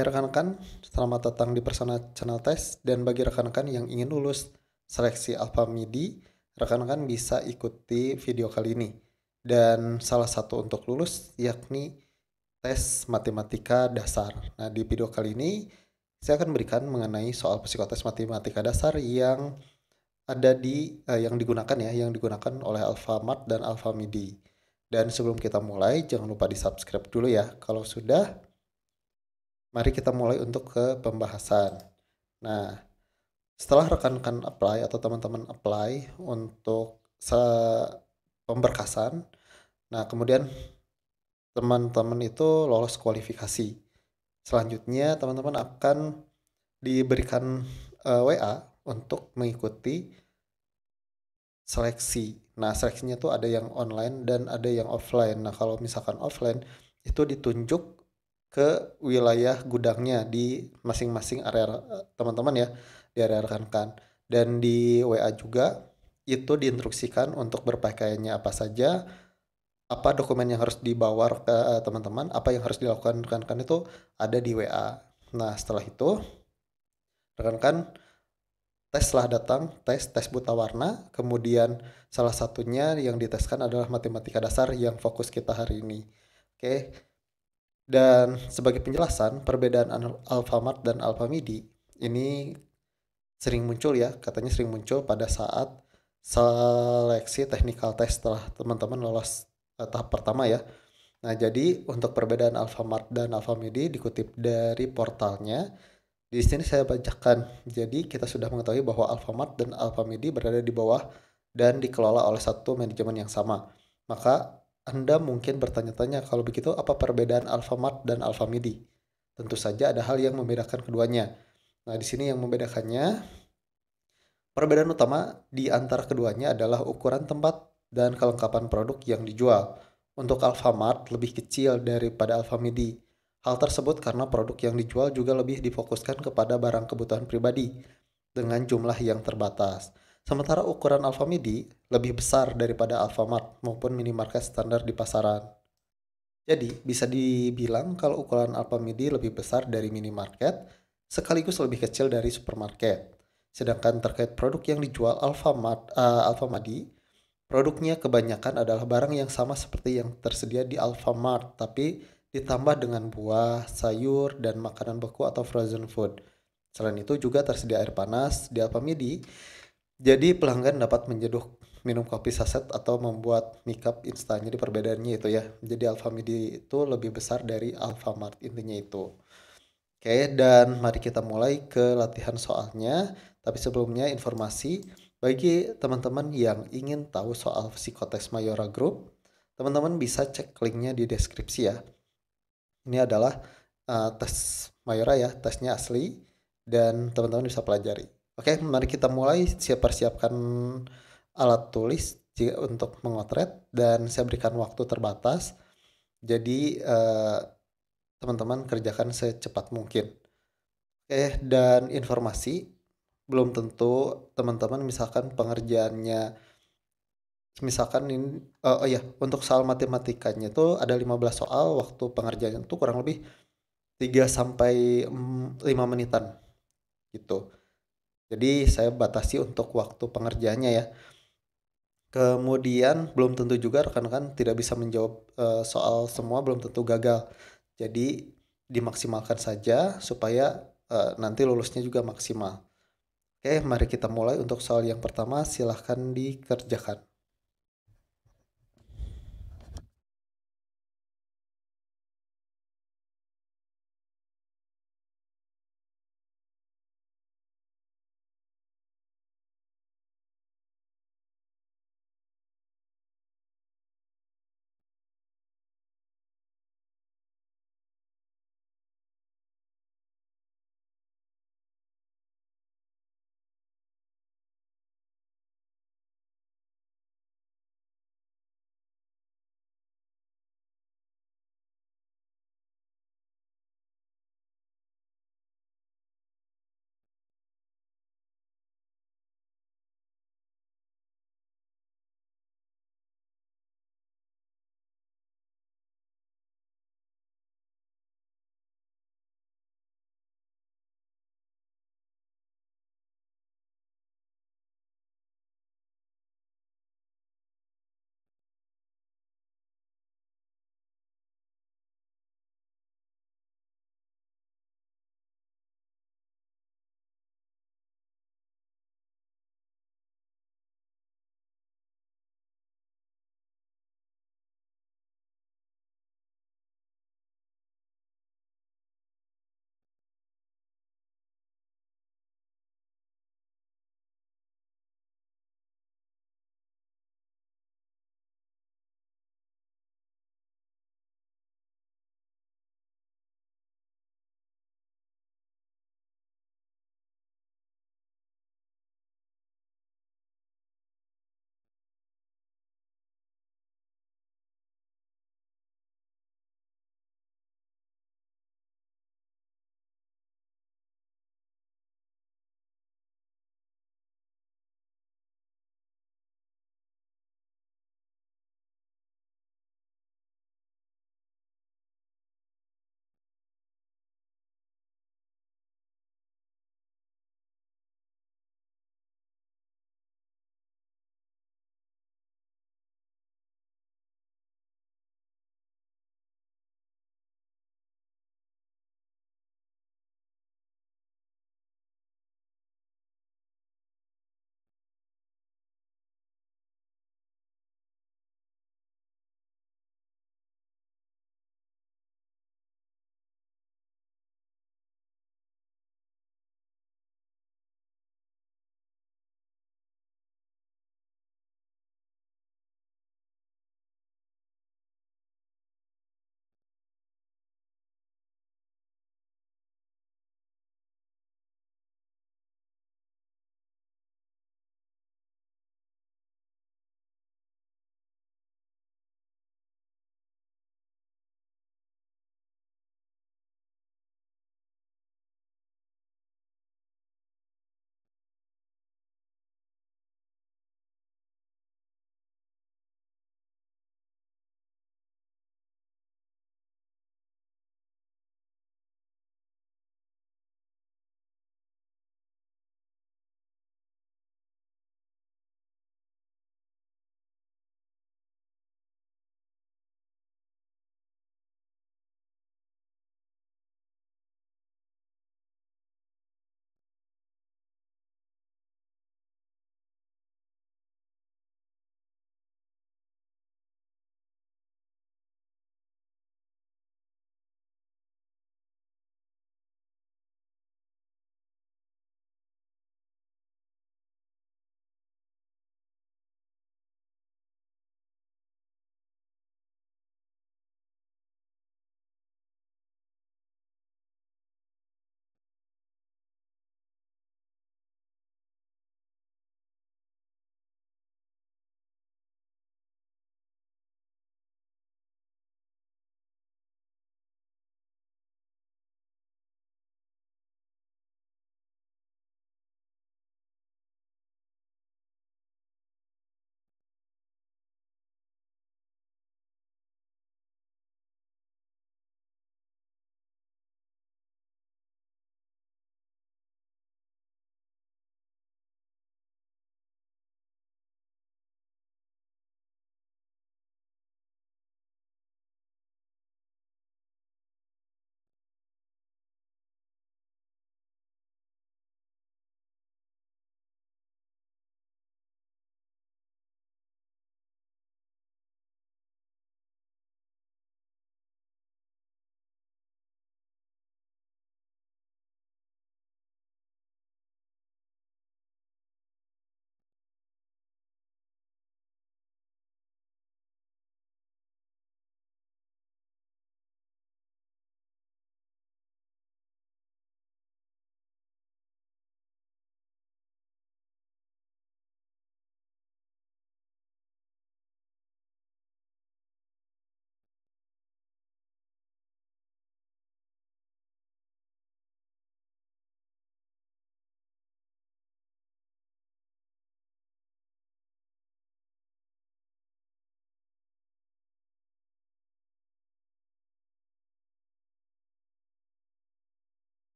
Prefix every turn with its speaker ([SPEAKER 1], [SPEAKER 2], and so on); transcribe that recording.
[SPEAKER 1] Hai rekan-rekan, selamat datang di Persona Channel Test dan bagi rekan-rekan yang ingin lulus seleksi Alpha MIDI, rekan-rekan bisa ikuti video kali ini. Dan salah satu untuk lulus yakni tes matematika dasar. Nah, di video kali ini saya akan berikan mengenai soal psikotes matematika dasar yang ada yang digunakan oleh Alfamart dan Alpha MIDI. Dan sebelum kita mulai, jangan lupa di-subscribe dulu ya. Kalau sudah, mari kita mulai untuk ke pembahasan. Nah, setelah rekan-rekan apply atau teman-teman apply untuk pemberkasan, nah kemudian teman-teman itu lolos kualifikasi. Selanjutnya teman-teman akan diberikan WA untuk mengikuti seleksi. Nah, seleksinya tuh ada yang online dan ada yang offline. Nah, kalau misalkan offline itu ditunjuk ke wilayah gudangnya di masing-masing area teman-teman ya, di area rekan-rekan. Dan di WA juga itu diinstruksikan untuk berpakaiannya apa saja, apa dokumen yang harus dibawa ke teman-teman, apa yang harus dilakukan rekan-rekan itu ada di WA. Nah, setelah itu rekan-rekan teslah datang, tes buta warna, kemudian salah satunya yang diteskan adalah matematika dasar yang fokus kita hari ini. Oke. Dan sebagai penjelasan, perbedaan Alfamart dan Alfamidi ini sering muncul ya, katanya sering muncul pada saat seleksi technical test setelah teman-teman lolos tahap pertama ya. Nah, jadi untuk perbedaan Alfamart dan Alfamidi dikutip dari portalnya. Di sini saya bacakan. Jadi kita sudah mengetahui bahwa Alfamart dan Alfamidi berada di bawah dan dikelola oleh satu manajemen yang sama. Maka Anda mungkin bertanya-tanya, kalau begitu apa perbedaan Alfamart dan Alfamidi? Tentu saja ada hal yang membedakan keduanya. Nah, di sini yang membedakannya, perbedaan utama di antara keduanya adalah ukuran tempat dan kelengkapan produk yang dijual. Untuk Alfamart lebih kecil daripada Alfamidi. Hal tersebut karena produk yang dijual juga lebih difokuskan kepada barang kebutuhan pribadi dengan jumlah yang terbatas. Sementara ukuran Alfamidi lebih besar daripada Alfamart maupun minimarket standar di pasaran. Jadi, bisa dibilang kalau ukuran Alfamidi lebih besar dari minimarket, sekaligus lebih kecil dari supermarket. Sedangkan terkait produk yang dijual Alfamidi, produknya kebanyakan adalah barang yang sama seperti yang tersedia di Alfamart, tapi ditambah dengan buah, sayur, dan makanan beku atau frozen food. Selain itu juga tersedia air panas di Alfamidi, jadi pelanggan dapat menyeduh minum kopi saset atau membuat miccup instan. Jadi perbedaannya itu ya. Jadi Alfamidi itu lebih besar dari Alfamart, intinya itu. Oke, dan mari kita mulai ke latihan soalnya. Tapi sebelumnya informasi bagi teman-teman yang ingin tahu soal psikotes Mayora Group, teman-teman bisa cek linknya di deskripsi ya. Ini adalah tes Mayora ya, tesnya asli dan teman-teman bisa pelajari. Oke, mari kita mulai. Persiapkan alat tulis untuk memotret dan saya berikan waktu terbatas. Jadi teman-teman kerjakan secepat mungkin. Oke, dan informasi belum tentu teman-teman misalkan pengerjaannya misalkan ini oh ya, untuk soal matematikanya itu ada 15 soal, waktu pengerjaannya itu kurang lebih 3 sampai 5 menitan gitu. Jadi saya batasi untuk waktu pengerjaannya ya. Kemudian belum tentu juga rekan-rekan tidak bisa menjawab soal semua, belum tentu gagal. Jadi dimaksimalkan saja supaya nanti lulusnya juga maksimal. Oke, mari kita mulai. Untuk soal yang pertama silahkan dikerjakan.